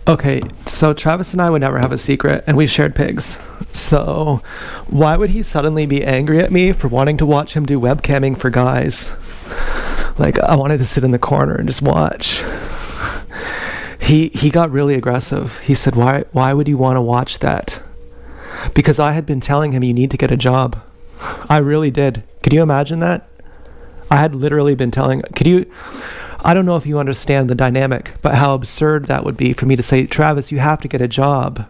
Okay, so Travis and I would never have a secret, and we shared pigs. So, why would he suddenly be angry at me for wanting to watch him do webcamming for guys? Like, I wanted to sit in the corner and just watch. He got really aggressive. He said, why would you want to watch that? Because I had been telling him, you need to get a job. I really did. Could you imagine that? I had literally been telling, I don't know if you understand the dynamic, but how absurd that would be for me to say, Travis, you have to get a job.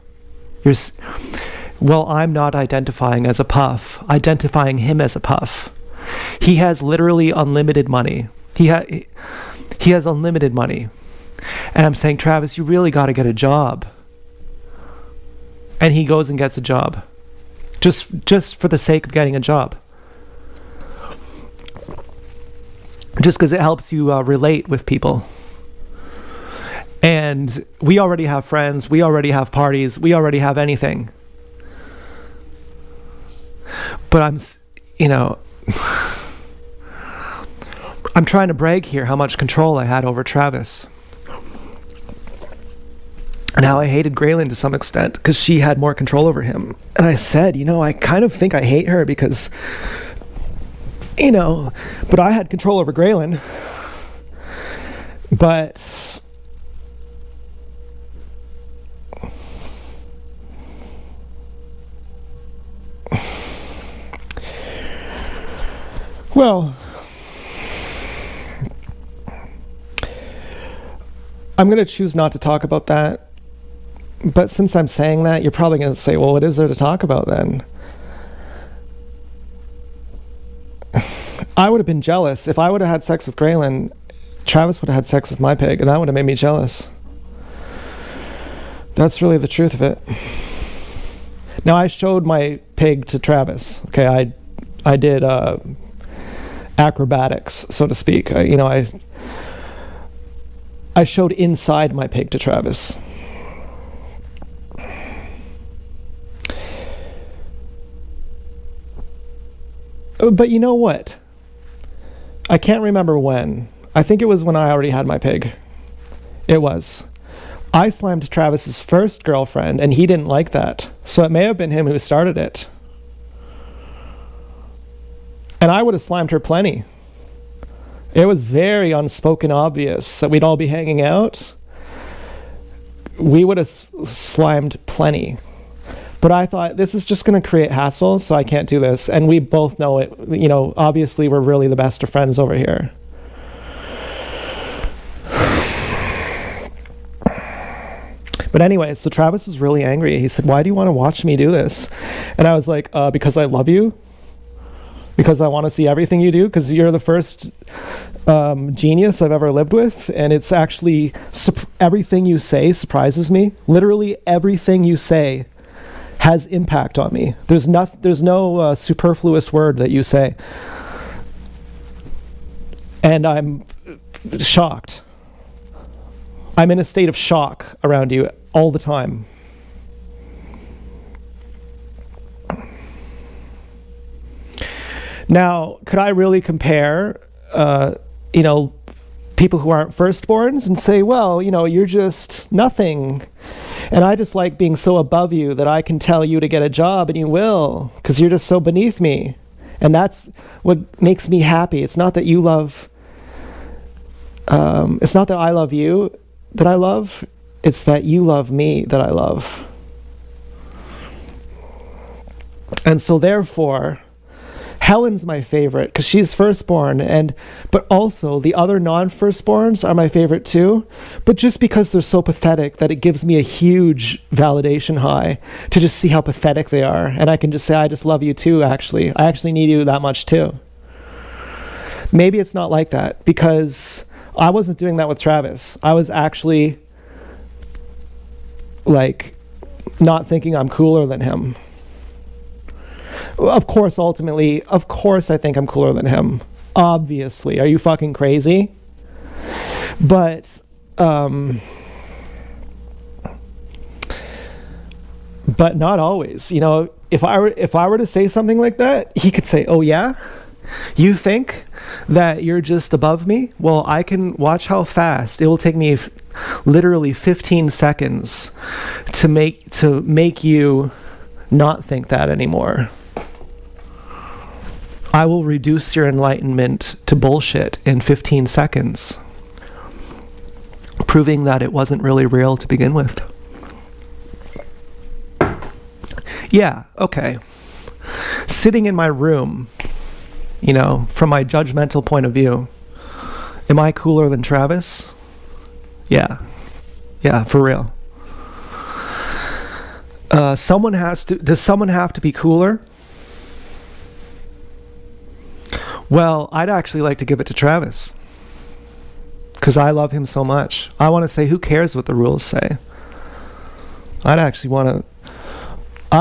Well, I'm not identifying as a puff, identifying him as a puff. He has literally unlimited money. He has unlimited money. And I'm saying, Travis, you really got to get a job. And he goes and gets a job. Just for the sake of getting a job. Just because it helps you relate with people. And we already have friends. We already have parties. We already have anything. But I'm trying to brag here how much control I had over Travis. And how I hated Graylin to some extent because she had more control over him. And I said, I kind of think I hate her because, but I had control over Graylin. But well, I'm going to choose not to talk about that. But since I'm saying that, you're probably going to say, well, what is there to talk about then? I would have been jealous. If I would have had sex with Graylin, Travis would have had sex with my pig, and that would have made me jealous. That's really the truth of it. Now, I showed my pig to Travis. Okay, I did acrobatics, so to speak. I showed inside my pig to Travis. But you know what? I can't remember when. I think it was when I already had my pig. It was. I slammed Travis's first girlfriend, and he didn't like that. So it may have been him who started it. And I would have slammed her plenty. It was very unspoken obvious that we'd all be hanging out. We would have slammed plenty. But I thought, this is just going to create hassle, so I can't do this. And we both know it. Obviously, we're really the best of friends over here. But anyway, so Travis was really angry. He said, why do you want to watch me do this? And I was like, because I love you. Because I want to see everything you do. Because you're the first genius I've ever lived with. And it's actually, everything you say surprises me. Literally everything you say has impact on me. There's no superfluous word that you say. And I'm shocked. I'm in a state of shock around you all the time. Now, could I really compare, people who aren't firstborns and say, well, you're just nothing. And I just like being so above you that I can tell you to get a job and you will, because you're just so beneath me. And that's what makes me happy. It's not that you love, it's not that I love you that I love, it's that you love me that I love. And so therefore, Helen's my favorite because she's firstborn, but also the other non-firstborns are my favorite too, but just because they're so pathetic that it gives me a huge validation high to just see how pathetic they are, and I can just say, I just love you too, actually. I actually need you that much too. Maybe it's not like that because I wasn't doing that with Travis. I was actually not thinking I'm cooler than him. Of course, I think I'm cooler than him. Obviously. Are you fucking crazy? But not always. If I were to say something like that, he could say, oh yeah? You think that you're just above me? Well, I can watch how fast. It will take me literally 15 seconds to make you not think that anymore. I will reduce your enlightenment to bullshit in 15 seconds, proving that it wasn't really real to begin with. Yeah, okay. Sitting in my room, from my judgmental point of view, am I cooler than Travis? Yeah. Yeah, for real. Does someone have to be cooler? Well, I'd actually like to give it to Travis, because I love him so much. I want to say, who cares what the rules say? I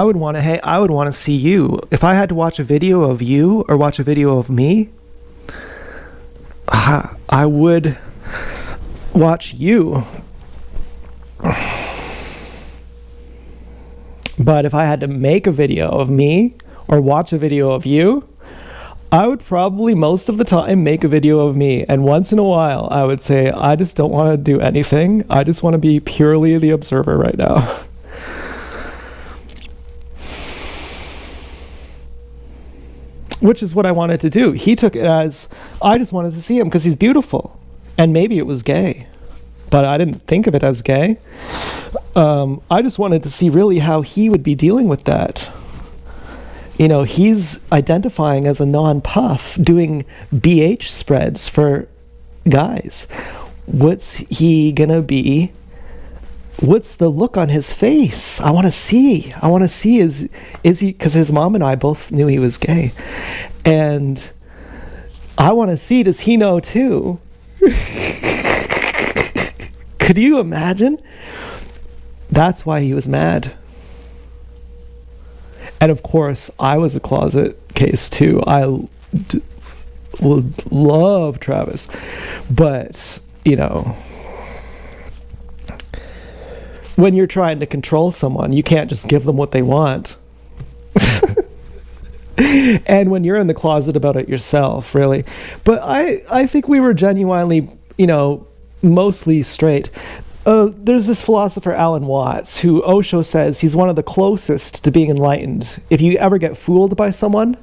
would want to see you. If I had to watch a video of you or watch a video of me, I would watch you. But if I had to make a video of me or watch a video of you, I would probably most of the time make a video of me. And once in a while, I would say, I just don't want to do anything. I just want to be purely the observer right now. Which is what I wanted to do. He took it as, I just wanted to see him because he's beautiful. And maybe it was gay. But I didn't think of it as gay. I just wanted to see really how he would be dealing with that. He's identifying as a non-puff, doing BH spreads for guys. What's he gonna be? What's the look on his face? I want to see. Is he, because his mom and I both knew he was gay. And I want to see, does he know too? Could you imagine? That's why he was mad. And of course, I was a closet case too. I would love Travis. But, when you're trying to control someone, you can't just give them what they want. And when you're in the closet about it yourself, really. But I think we were genuinely, mostly straight. There's this philosopher, Alan Watts, who Osho says he's one of the closest to being enlightened. If you ever get fooled by someone,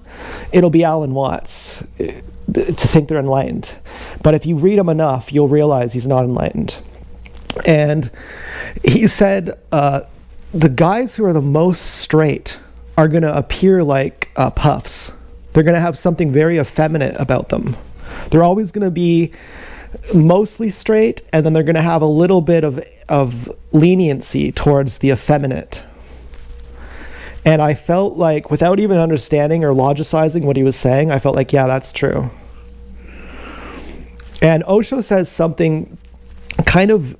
it'll be Alan Watts to think they're enlightened. But if you read him enough, you'll realize he's not enlightened. And he said the guys who are the most straight are going to appear like puffs. They're going to have something very effeminate about them. They're always going to be mostly straight, and then they're going to have a little bit of leniency towards the effeminate. And I felt like, without even understanding or logicizing what he was saying, I felt like, yeah, that's true. And Osho says something kind of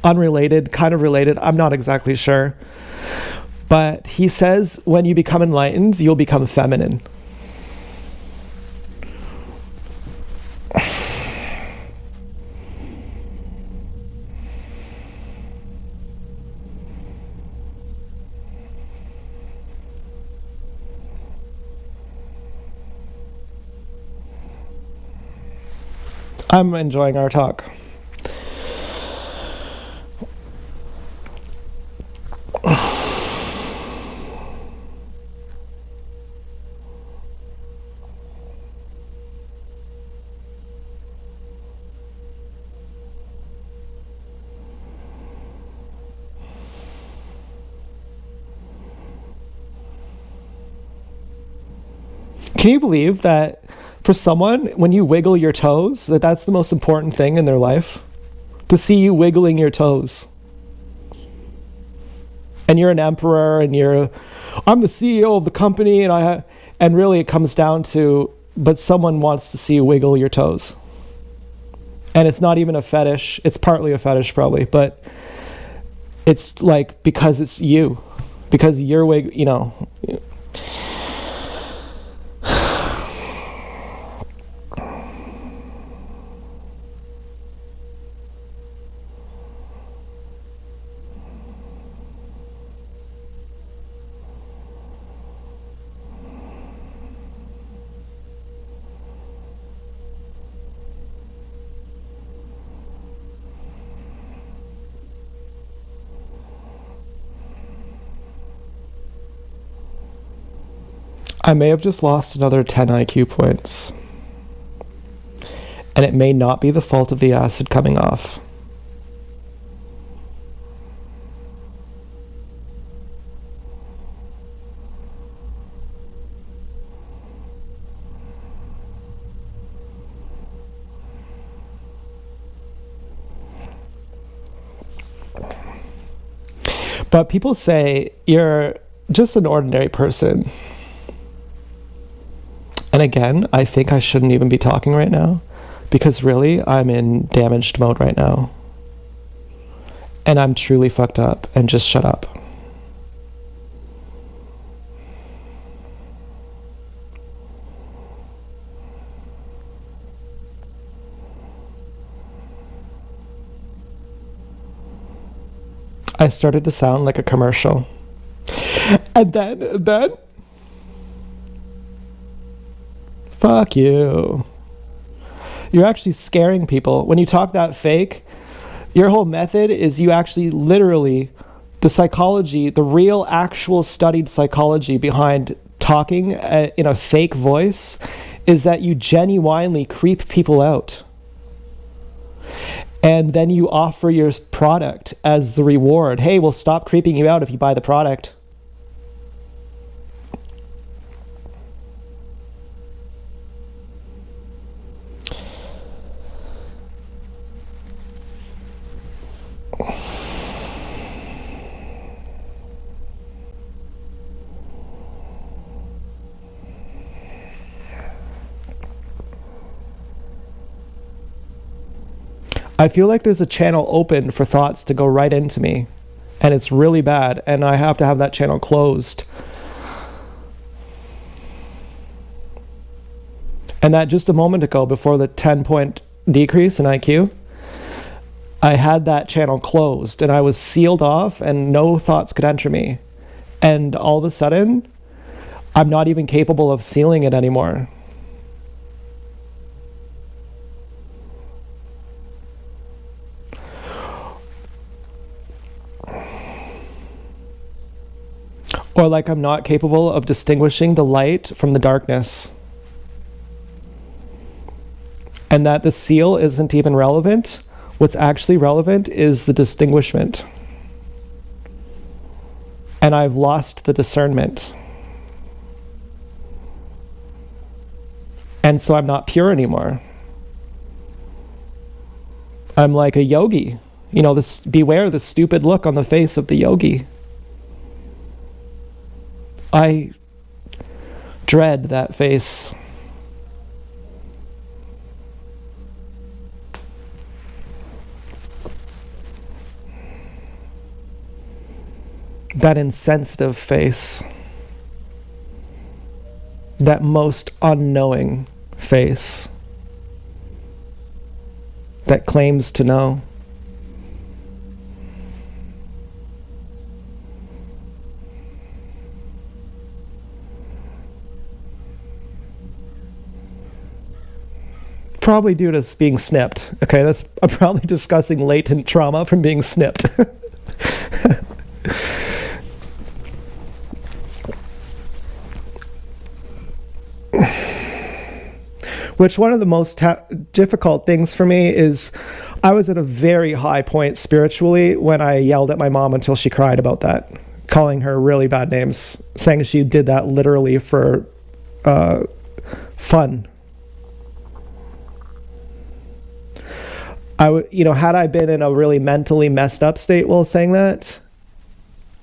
unrelated, kind of related, I'm not exactly sure. But he says when you become enlightened, you'll become feminine. I'm enjoying our talk. Can you believe that for someone, when you wiggle your toes, that's the most important thing in their life? To see you wiggling your toes. And you're an emperor, and I'm the CEO of the company, and really it comes down to, but someone wants to see you wiggle your toes. And it's not even a fetish. It's partly a fetish probably, but it's like, because it's you. Because you're I may have just lost another 10 IQ points. And it may not be the fault of the acid coming off. But people say you're just an ordinary person. And again, I think I shouldn't even be talking right now, because really, I'm in damaged mode right now. And I'm truly fucked up, and just shut up. I started to sound like a commercial. And then, fuck you. You're actually scaring people. When you talk that fake, your whole method is you actually literally, the psychology, the real actual studied psychology behind talking in a fake voice is that you genuinely creep people out. And then you offer your product as the reward. Hey, we'll stop creeping you out if you buy the product. I feel like there's a channel open for thoughts to go right into me, and it's really bad, and I have to have that channel closed. And that just a moment ago, before the 10-point decrease in IQ, I had that channel closed, and I was sealed off, and no thoughts could enter me. And all of a sudden, I'm not even capable of sealing it anymore. Or like I'm not capable of distinguishing the light from the darkness. And that the seal isn't even relevant. What's actually relevant is the distinguishment. And I've lost the discernment. And so I'm not pure anymore. I'm like a yogi. You know, this, beware the stupid look on the face of the yogi. I dread that face. That insensitive face. That most unknowing face. That claims to know. Probably due to being snipped. Okay, I'm probably discussing latent trauma from being snipped. Which one of the most difficult things for me is I was at a very high point spiritually when I yelled at my mom until she cried about that, calling her really bad names, saying she did that literally for fun. Had I been in a really mentally messed up state while saying that,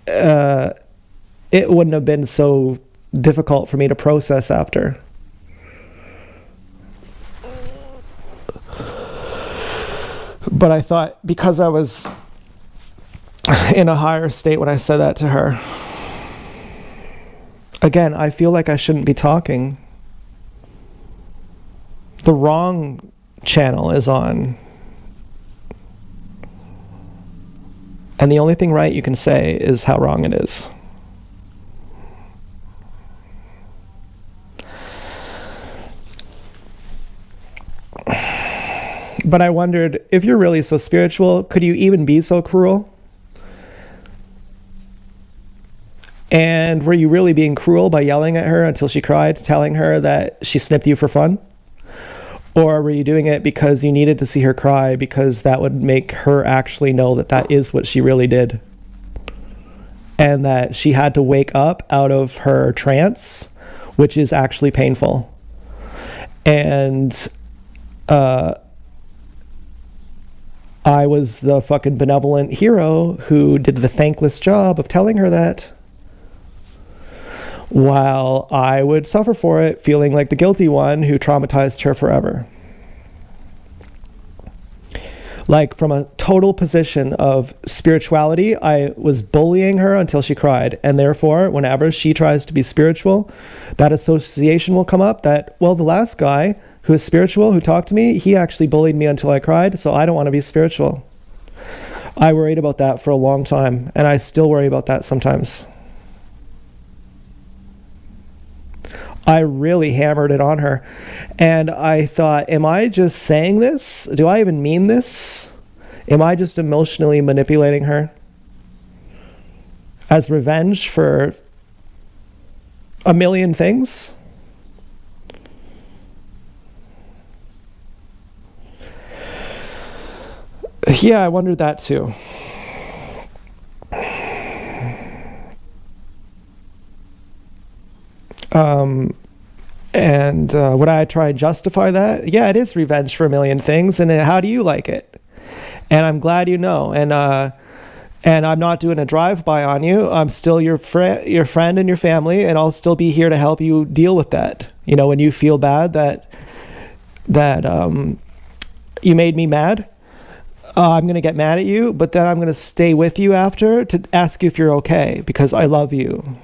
it wouldn't have been so difficult for me to process after. But I thought because I was in a higher state when I said that to her, again, I feel like I shouldn't be talking. The wrong channel is on. And the only thing right you can say is how wrong it is. But I wondered, if you're really so spiritual, could you even be so cruel? And were you really being cruel by yelling at her until she cried, telling her that she snipped you for fun? Or were you doing it because you needed to see her cry, because that would make her actually know that that is what she really did? And that she had to wake up out of her trance, which is actually painful. And I was the fucking benevolent hero who did the thankless job of telling her that, while I would suffer for it, feeling like the guilty one who traumatized her forever. Like, from a total position of spirituality, I was bullying her until she cried. And therefore, whenever she tries to be spiritual, that association will come up that, well, the last guy who is spiritual, who talked to me, he actually bullied me until I cried, so I don't want to be spiritual. I worried about that for a long time, and I still worry about that sometimes. I really hammered it on her. And I thought, am I just saying this? Do I even mean this? Am I just emotionally manipulating her as revenge for a million things? Yeah, I wondered that too. Would I try and justify that? Yeah, it is revenge for a million things. And how do you like it? And I'm glad you know. And I'm not doing a drive-by on you. I'm still your friend and your family, and I'll still be here to help you deal with that. You know, when you feel bad that you made me mad, I'm going to get mad at you, but then I'm going to stay with you after to ask you if you're okay, because I love you.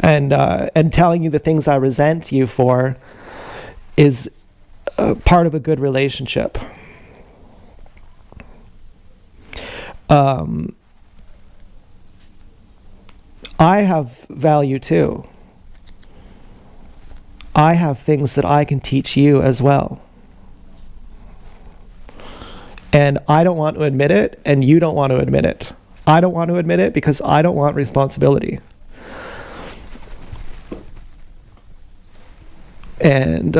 And telling you the things I resent you for is part of a good relationship. I have value too. I have things that I can teach you as well. And I don't want to admit it, and you don't want to admit it. I don't want to admit it because I don't want responsibility. And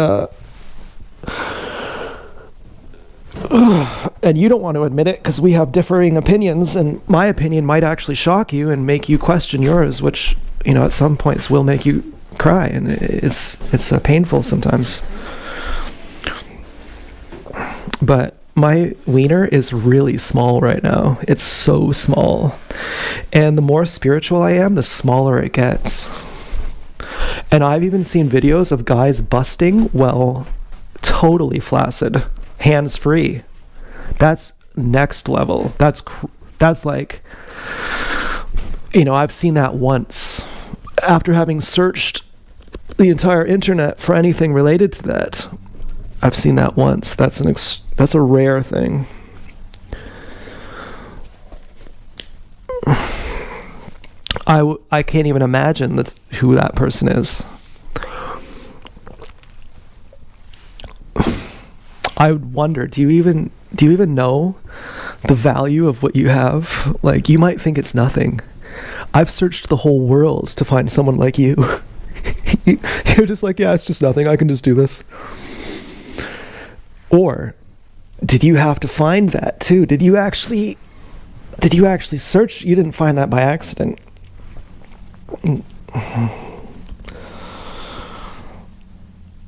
you don't want to admit it because we have differing opinions, and my opinion might actually shock you and make you question yours, which, you know, at some points will make you cry, and it's painful sometimes. But my wiener is really small right now. It's so small. And the more spiritual I am, the smaller it gets. And I've even seen videos of guys busting while totally flaccid, hands free. That's next level. That's like, you know, I've seen that once. After having searched the entire internet for anything related to that, I've seen that once. That's a rare thing. I can't even imagine who that person is. I would wonder, do you even know the value of what you have? Like, you might think it's nothing. I've searched the whole world to find someone like you. You're just like, yeah, it's just nothing. I can just do this. Or did you have to find that too? Did you actually search? You didn't find that by accident.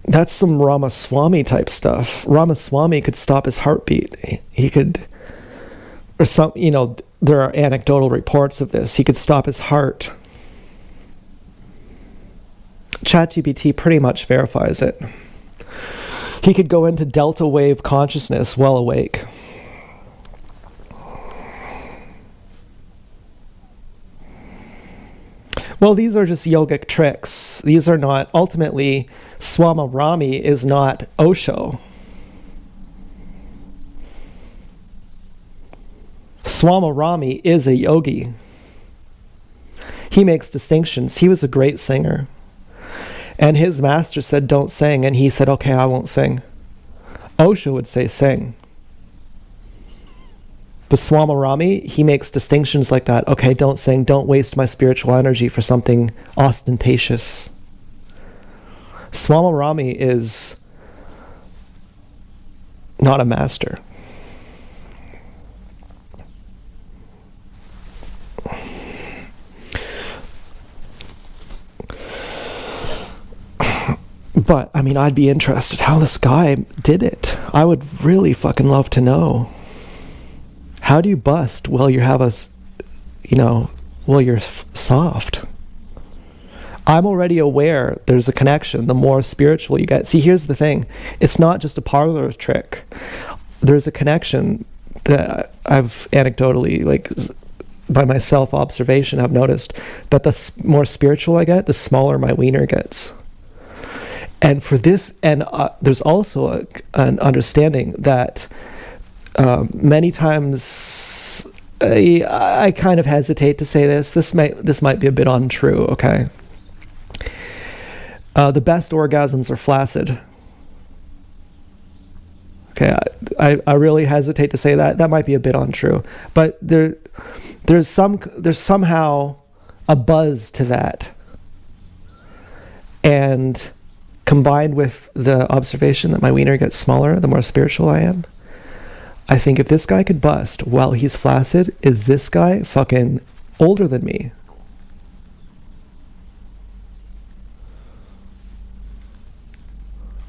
That's some Ramaswamy type stuff. Ramaswamy could stop his heartbeat. He could, or some, you know, there are anecdotal reports of this. He could stop his heart. ChatGPT pretty much verifies it. He could go into delta wave consciousness while awake. Well, these are just yogic tricks. These are not, ultimately, Swamarami is not Osho. Swamarami is a yogi. He makes distinctions. He was a great singer. And his master said, don't sing. And he said, okay, I won't sing. Osho would say, sing. But Swamarami, he makes distinctions like that. Okay, don't waste my spiritual energy for something ostentatious. Swamarami is not a master. But, I mean, I'd be interested how this guy did it. I would really fucking love to know. How do you bust while you have while you're soft? I'm already aware there's a connection the more spiritual you get. See, here's the thing. It's not just a parlor trick. There's a connection that I've anecdotally, like, by my self-observation, I've noticed that the more spiritual I get, the smaller my wiener gets. And for this, and there's also an understanding that many times, I kind of hesitate to say this. This might be a bit untrue. Okay. The best orgasms are flaccid. Okay, I really hesitate to say that. That might be a bit untrue, but there's somehow a buzz to that, and combined with the observation that my wiener gets smaller the more spiritual I am, I think if this guy could bust while he's flaccid, is this guy fucking older than me?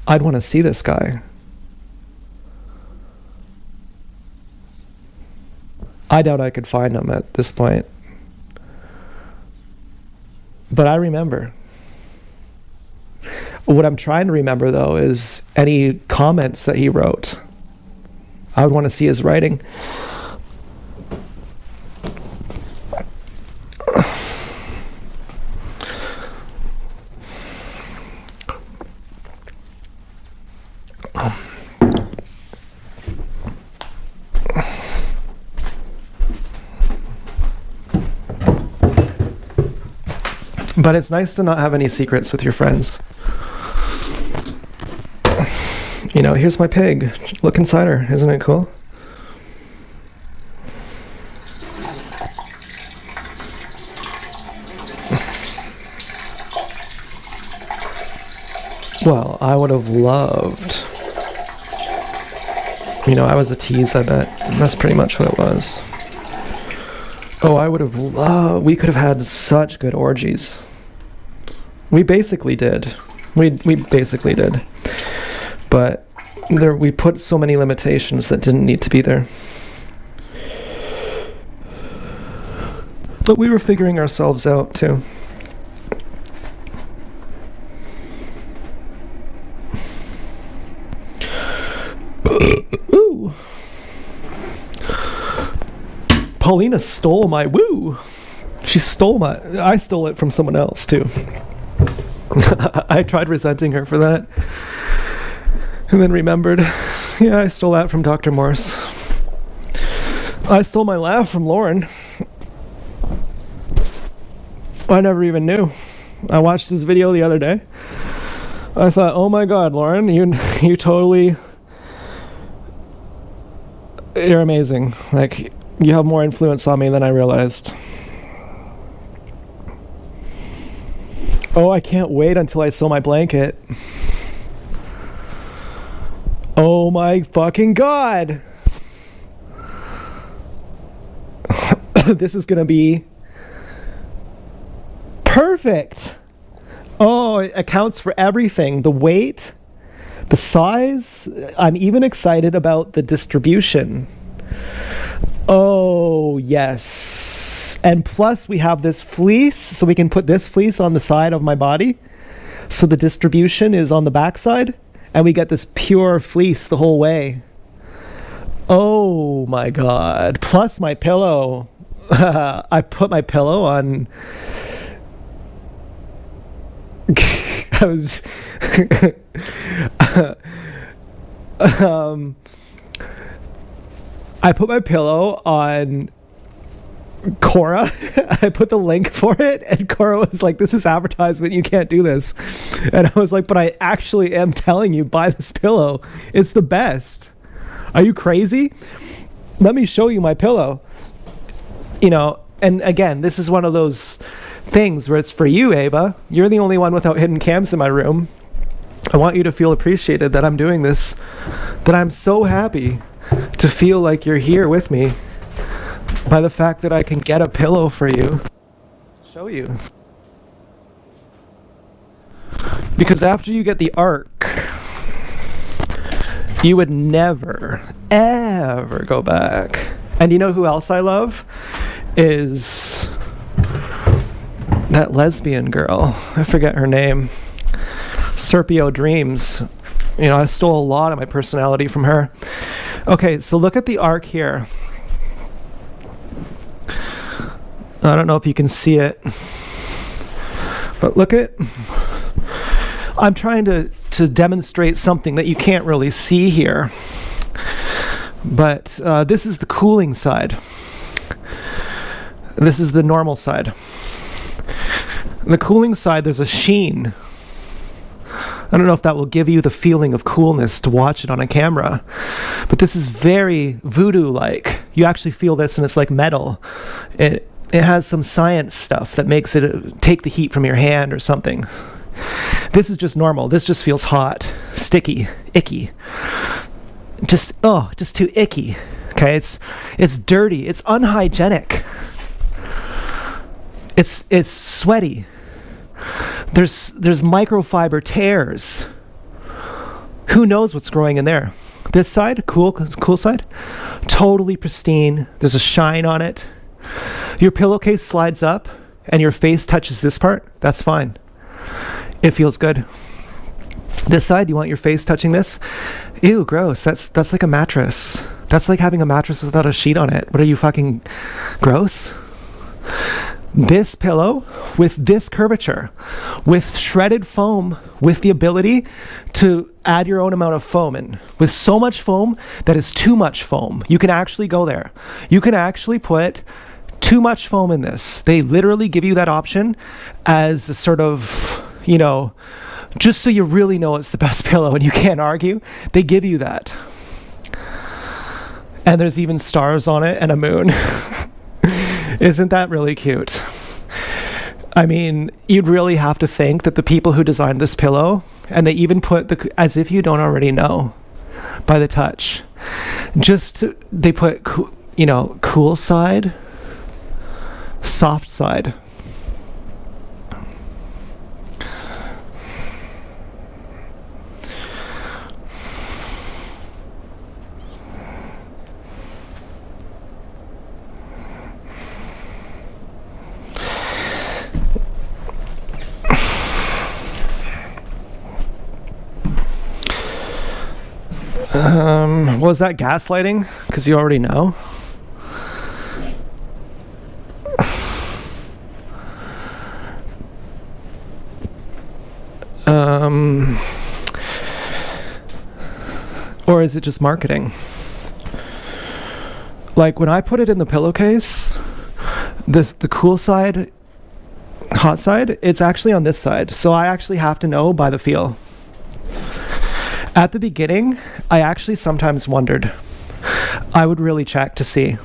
I'd want to see this guy. I doubt I could find him at this point. But I remember. What I'm trying to remember, though, is any comments that he wrote. I would want to see his writing. But it's nice to not have any secrets with your friends. You know, here's my pig. Look inside her. Isn't it cool? Well, I would have loved... You know, I was a tease, I bet. That's pretty much what it was. Oh, I would have loved... We could have had such good orgies. We basically did. We basically did. But we put so many limitations that didn't need to be there. But we were figuring ourselves out, too. Ooh. Paulina stole my woo. She stole I stole it from someone else, too. I tried resenting her for that. And then remembered, yeah, I stole that from Dr. Morse. I stole my laugh from Lauren. I never even knew. I watched his video the other day. I thought, oh my God, Lauren, you totally... You're amazing. Like, you have more influence on me than I realized. Oh, I can't wait until I sew my blanket. Oh my fucking God. This is gonna be perfect. Oh, it accounts for everything. The weight, the size. I'm even excited about the distribution. Oh, yes. And plus we have this fleece, so we can put this fleece on the side of my body. So the distribution is on the back side, and we get this pure fleece the whole way. Oh my God. Plus my pillow. I put my pillow on... I was... I put my pillow on Cora. I put the link for it, and Cora was like, this is advertisement, you can't do this. And I was like, but I actually am telling you, buy this pillow. It's the best. Are you crazy? let me show you my pillow. You know, and again, this is one of those things where it's for you, Ava. You're the only one without hidden cams in my room. I want you to feel appreciated that I'm doing this, that I'm so happy to feel like you're here with me by the fact that I can get a pillow for you, show you. Because after you get the Arc, you would never, ever go back. And you know who else I love? Is that lesbian girl. I forget her name. Serpio Dreams. You know, I stole a lot of my personality from her. Okay, so look at the Arc here. I don't know if you can see it, but look at, I'm trying to demonstrate something that you can't really see here, but this is the cooling side. This is the normal side. On the cooling side, there's a sheen. I don't know if that will give you the feeling of coolness to watch it on a camera, but this is very voodoo-like. You actually feel this and it's like metal. It has some science stuff that makes it take the heat from your hand or something. This is just normal. This just feels hot, sticky, icky. Just too icky. Okay, it's dirty. It's unhygienic. It's sweaty. There's microfiber tears. Who knows what's growing in there? This side, cool side, totally pristine. There's a shine on it. Your pillowcase slides up and your face touches this part. That's fine. It feels good. This side, you want your face touching this? Ew, gross. That's like a mattress. That's like having a mattress without a sheet on it. What are you, fucking gross? This pillow with this curvature, with shredded foam, with the ability to add your own amount of foam in, with so much foam that is too much foam. You can actually go there. You can actually put too much foam in this. They literally give you that option as a sort of, you know, just so you really know it's the best pillow and you can't argue. They give you that. And there's even stars on it and a moon. Isn't that really cute? I mean, you'd really have to think that the people who designed this pillow, and they even put as if you don't already know by the touch, they put, cool side, soft side. Was that gaslighting? Because you already know. Or is it just marketing? Like when I put it in the pillowcase, the cool side, hot side, it's actually on this side. So I actually have to know by the feel. At the beginning, I actually sometimes wondered. I would really check to see.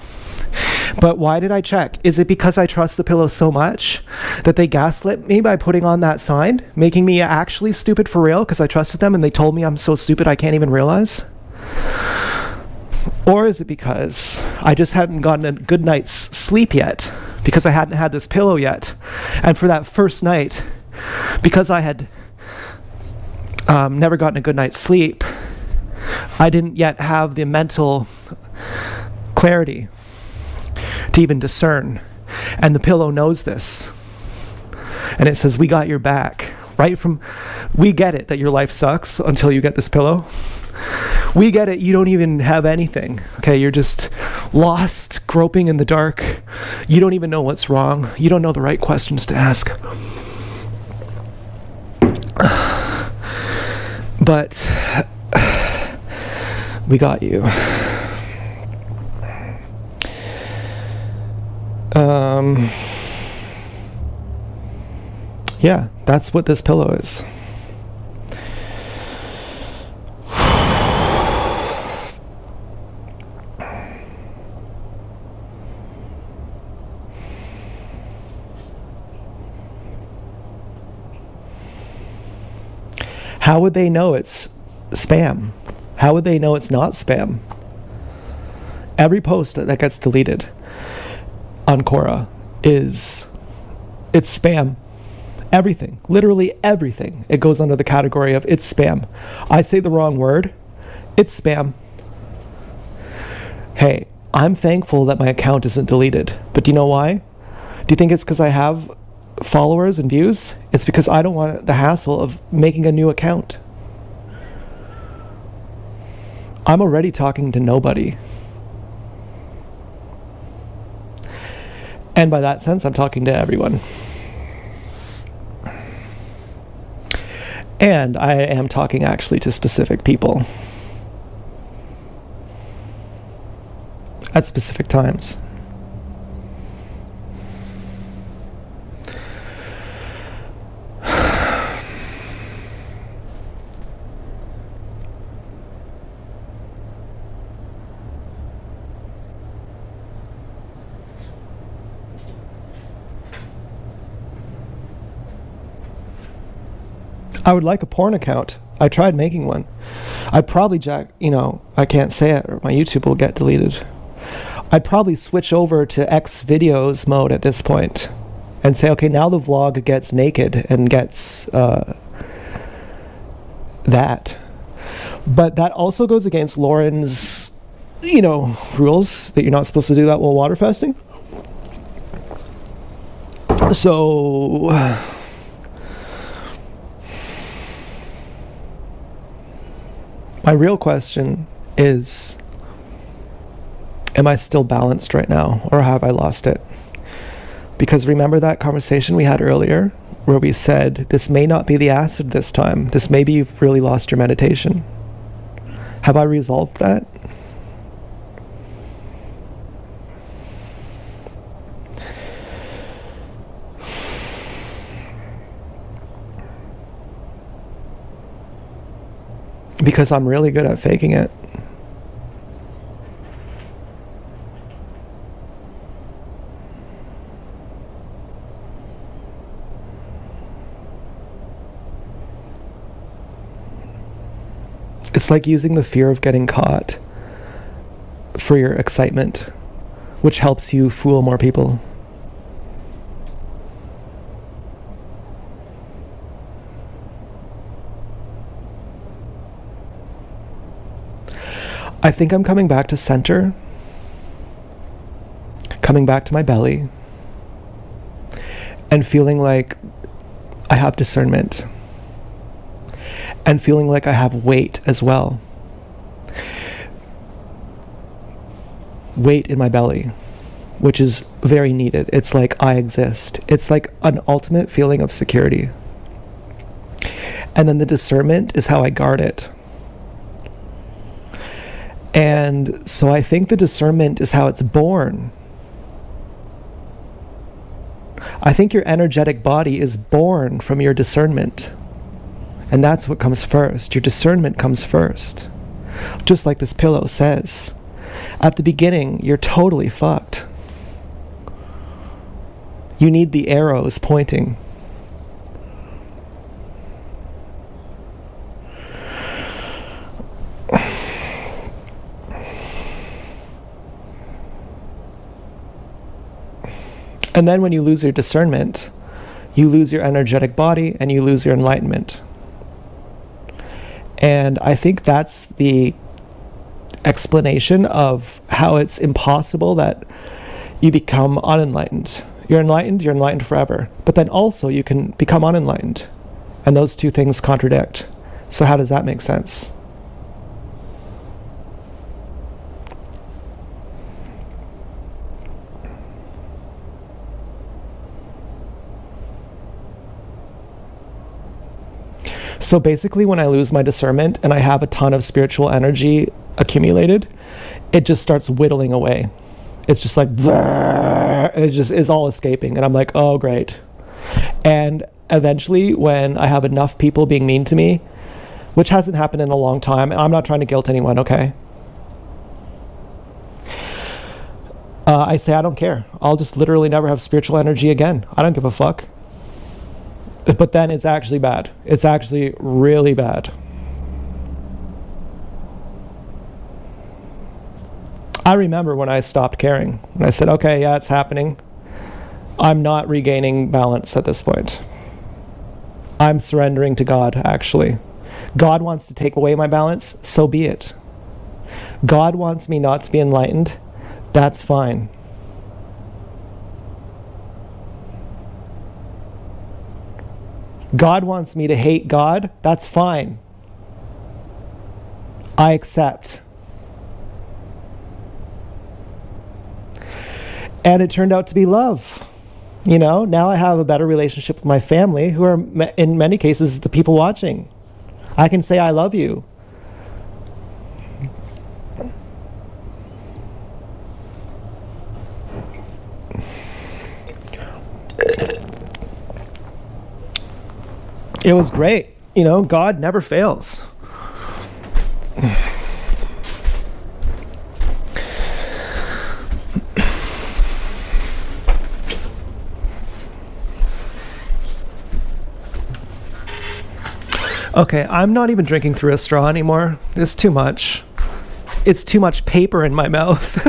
But why did I check? Is it because I trust the pillow so much that they gaslit me by putting on that sign, making me actually stupid for real because I trusted them and they told me I'm so stupid I can't even realize? Or is it because I just hadn't gotten a good night's sleep yet, because I hadn't had this pillow yet, and for that first night, because I had never gotten a good night's sleep, I didn't yet have the mental clarity to even discern. And the pillow knows this. And it says, we got your back. We get it that your life sucks until you get this pillow. We get it, you don't even have anything. Okay, you're just lost, groping in the dark. You don't even know what's wrong. You don't know the right questions to ask. But we got you. Yeah, that's what this pillow is. How would they know it's spam? How would they know it's not spam? Every post that gets deleted on Quora it's spam. Everything, literally everything, it goes under the category of it's spam. I say the wrong word, it's spam. Hey, I'm thankful that my account isn't deleted, but do you know why? Do you think it's because I have followers and views? It's because I don't want the hassle of making a new account. I'm already talking to nobody. And by that sense, I'm talking to everyone. And I am talking actually to specific people at specific times. I would like a porn account. I tried making one. I'd probably I can't say it or my YouTube will get deleted. I'd probably switch over to X videos mode at this point and say, okay, now the vlog gets naked and gets that. But that also goes against Lauren's, rules that you're not supposed to do that while water fasting. So my real question is, am I still balanced right now, or have I lost it? Because remember that conversation we had earlier where we said, this may not be the acid this time. This may be you've really lost your meditation. Have I resolved that? Because I'm really good at faking it. It's like using the fear of getting caught for your excitement, which helps you fool more people. I think I'm coming back to center, coming back to my belly, and feeling like I have discernment, and feeling like I have weight as well. Weight in my belly, which is very needed. It's like I exist. It's like an ultimate feeling of security. And then the discernment is how I guard it. And so I think the discernment is how it's born. I think your energetic body is born from your discernment. And that's what comes first. Your discernment comes first. Just like this pillow says. At the beginning, you're totally fucked. You need the arrows pointing. And then when you lose your discernment, you lose your energetic body and you lose your enlightenment. And I think that's the explanation of how it's impossible that you become unenlightened. You're enlightened forever. But then also you can become unenlightened. And those two things contradict. So how does that make sense? So basically when I lose my discernment and I have a ton of spiritual energy accumulated, it just starts whittling away. It's just like, and it just is all escaping. And I'm like, oh, great. And eventually when I have enough people being mean to me, which hasn't happened in a long time, and I'm not trying to guilt anyone, okay? I say, I don't care. I'll just literally never have spiritual energy again. I don't give a fuck. But then it's actually bad. It's actually really bad. I remember when I stopped caring. When I said, okay, yeah, it's happening. I'm not regaining balance at this point. I'm surrendering to God, actually. God wants to take away my balance, so be it. God wants me not to be enlightened, that's fine. God wants me to hate God, that's fine. I accept. And it turned out to be love. You know, now I have a better relationship with my family, who are in many cases the people watching. I can say I love you. It was great. You know, God never fails. Okay, I'm not even drinking through a straw anymore. It's too much. It's too much paper in my mouth.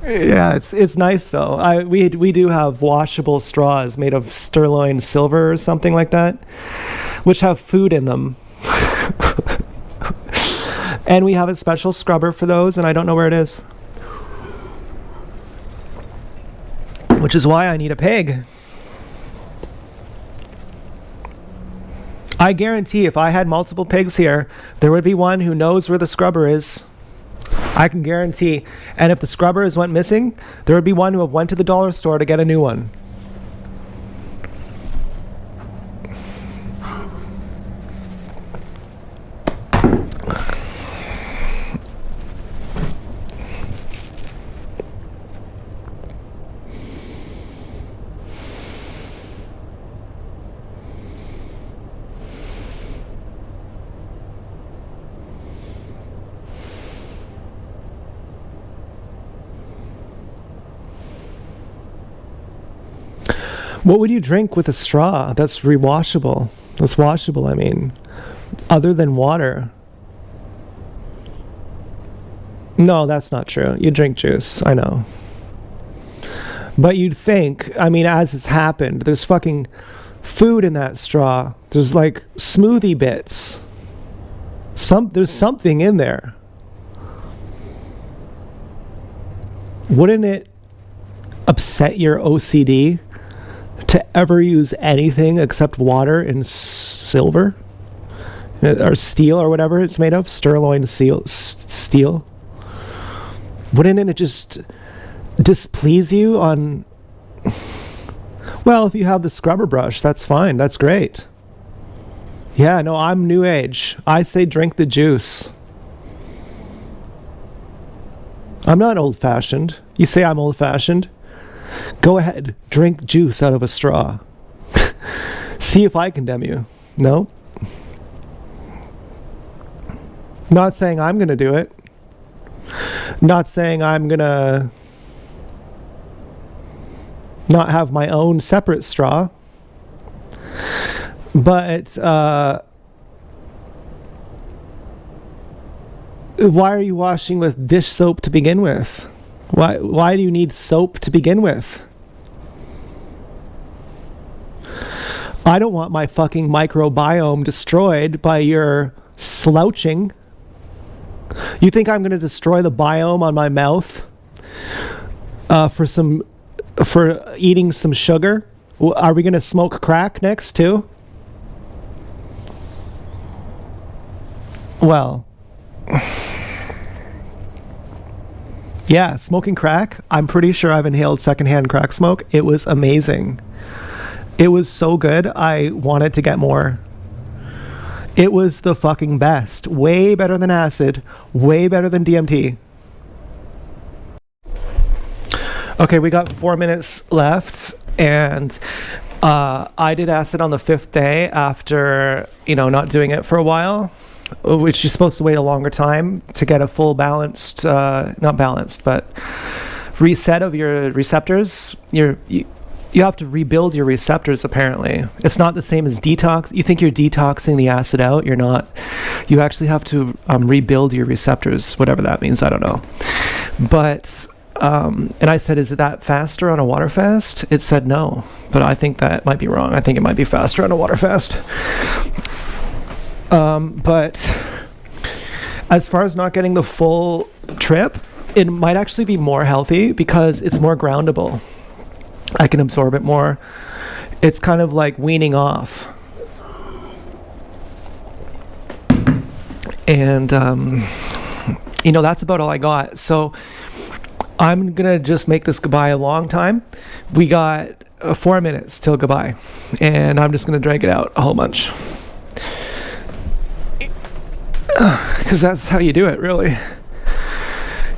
Yeah, it's nice though. We do have washable straws made of sterling silver or something like that, which have food in them. And we have a special scrubber for those, and I don't know where it is. Which is why I need a pig. I guarantee if I had multiple pigs here, there would be one who knows where the scrubber is. I can guarantee. And if the scrubbers went missing, there would be one who went to the dollar store to get a new one. What would you drink with a straw that's rewashable? That's washable, I mean. Other than water. No, that's not true. You drink juice, I know. But you'd think, I mean, as it's happened, there's fucking food in that straw. There's like smoothie bits. There's something in there. Wouldn't it upset your OCD to ever use anything except water and silver? Or steel or whatever it's made of? Sterling steel? Wouldn't it just displease you on... Well, if you have the scrubber brush, that's fine. That's great. Yeah, no, I'm new age. I say drink the juice. I'm not old-fashioned. You say I'm old-fashioned? Go ahead, drink juice out of a straw. See if I condemn you. No? Not saying I'm going to do it. Not saying I'm going to not have my own separate straw. But why are you washing with dish soap to begin with? Why do you need soap to begin with? I don't want my fucking microbiome destroyed by your slouching. You think I'm going to destroy the biome on my mouth for eating some sugar? Are we going to smoke crack next too? Well... Yeah, smoking crack. I'm pretty sure I've inhaled secondhand crack smoke. It was amazing. It was so good, I wanted to get more. It was the fucking best. Way better than acid. Way better than DMT. Okay, we got 4 minutes left, and I did acid on the 5th day after, not doing it for a while. Which you're supposed to wait a longer time to get a full balanced, not balanced, but reset of your receptors. You You have to rebuild your receptors, apparently. It's not the same as detox. You think you're detoxing the acid out. You're not. You actually have to rebuild your receptors, whatever that means. I don't know. But, and I said, is it that faster on a water fast? It said no. But I think that might be wrong. I think it might be faster on a water fast. But as far as not getting the full trip, it might actually be more healthy because it's more groundable. I can absorb it more. It's kind of like weaning off. And, that's about all I got. So I'm going to just make this goodbye a long time. We got 4 minutes till goodbye. And I'm just going to drag it out a whole bunch. Because that's how you do it, really.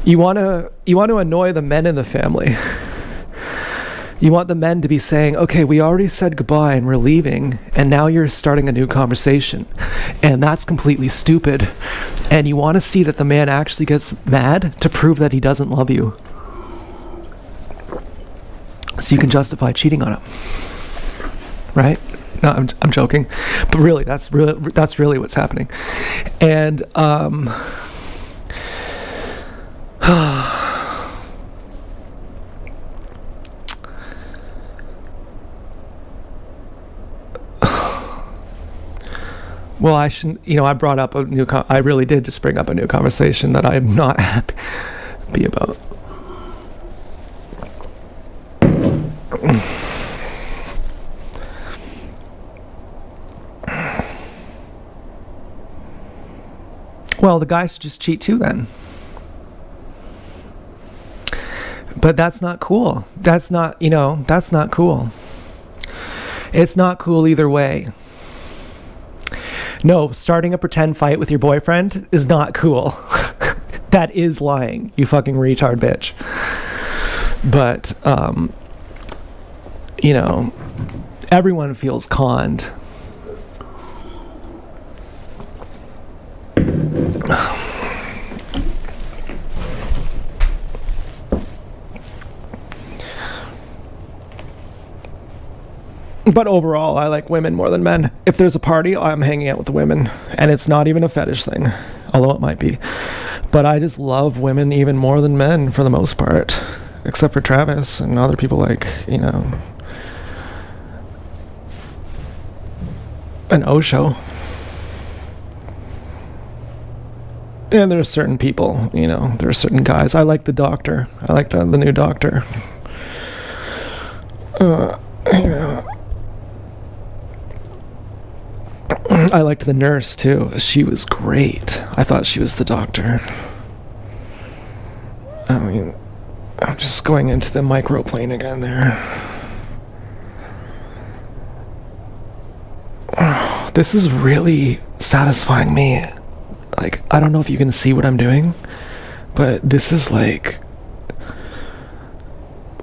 You want to annoy the men in the family. You want the men to be saying, okay, we already said goodbye and we're leaving, and now you're starting a new conversation. And that's completely stupid. And you want to see that the man actually gets mad to prove that he doesn't love you. So you can justify cheating on him. Right? No, I'm joking. But really, that's really what's happening. And well, I shouldn't, I brought up I really did just bring up a new conversation that I'm not happy about. Well, the guy should just cheat too then. But that's not cool. That's not cool. It's not cool either way. No, starting a pretend fight with your boyfriend is not cool. That is lying, you fucking retard bitch. But, everyone feels conned. But overall, I like women more than men. If there's a party, I'm hanging out with the women. And it's not even a fetish thing, although it might be. But I just love women even more than men for the most part. Except for Travis and other people like, an Osho. And there's certain people, there are certain guys. I like the doctor. I like the new doctor. I liked the nurse too. She was great. I thought she was the doctor. I mean, I'm just going into the microplane again there. This is really satisfying me. Like, I don't know if you can see what I'm doing, but this is like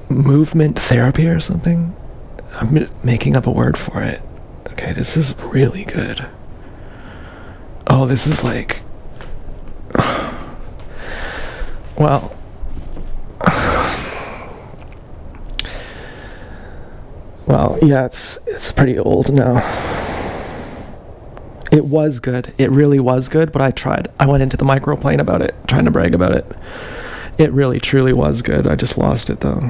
movement therapy or something. I'm making up a word for it. Okay, this is really good. Oh, this is like... Well... Well, yeah, it's pretty old now. It was good. It really was good, but I tried. I went into the microplane about it, trying to brag about it. It really, truly was good. I just lost it, though.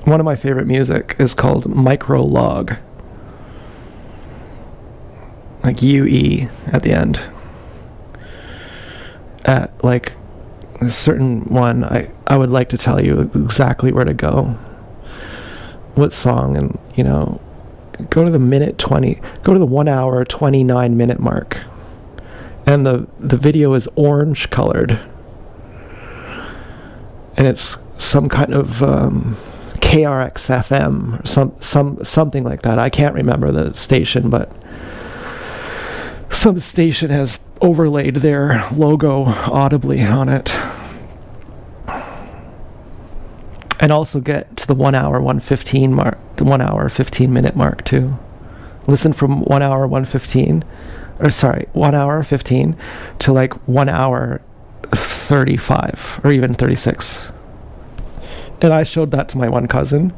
One of my favorite music is called Microlog. Like UE at the end. At like a certain one, I would like to tell you exactly where to go. What song, and go to the minute 20, go to the 1 hour 29 minute mark. And the video is orange colored. And it's some kind of KRX FM or something like that. I can't remember the station, but some station has overlaid their logo audibly on it. And also get to the 1 hour 115 mark, the 1 hour 15 minute mark too. Listen from 1 hour 115, or sorry, 1 hour 15 to like 1 hour 35 or even 36. And I showed that to my one cousin.